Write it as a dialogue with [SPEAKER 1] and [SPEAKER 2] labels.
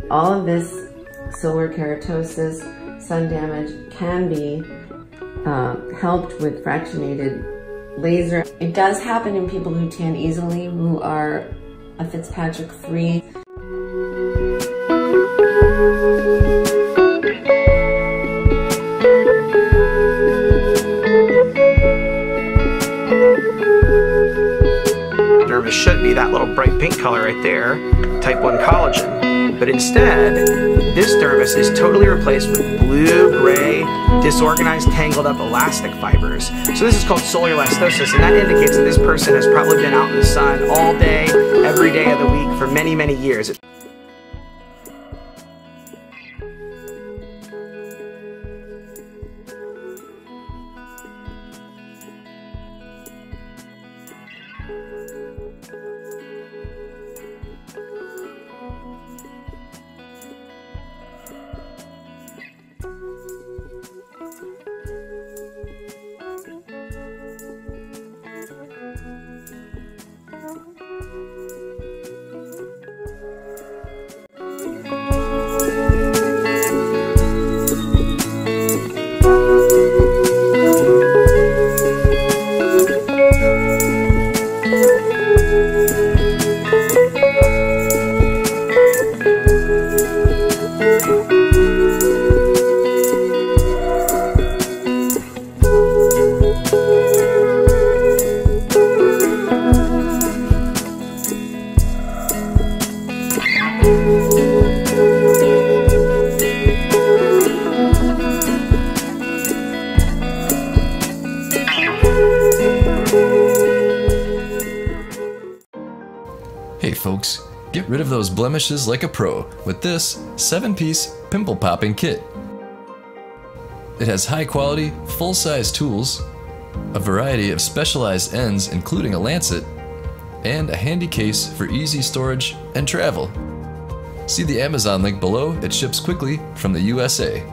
[SPEAKER 1] All of this solar keratosis, sun damage, can be helped with fractionated laser. It does happen in people who tan easily, who are a Fitzpatrick 3.
[SPEAKER 2] Dermis should be that little bright pink color right there, type 1 collagen. But instead, this dermis is totally replaced with blue-gray, disorganized, tangled up elastic fibers. So this is called solar elastosis, and that indicates that this person has probably been out in the sun all day, every day of the week for many, many years.
[SPEAKER 3] Hey folks, get rid of those blemishes like a pro with this 7-piece pimple popping kit. It has high quality, full-size tools, a variety of specialized ends including a lancet, and a handy case for easy storage and travel. See the Amazon link below, it ships quickly from the USA.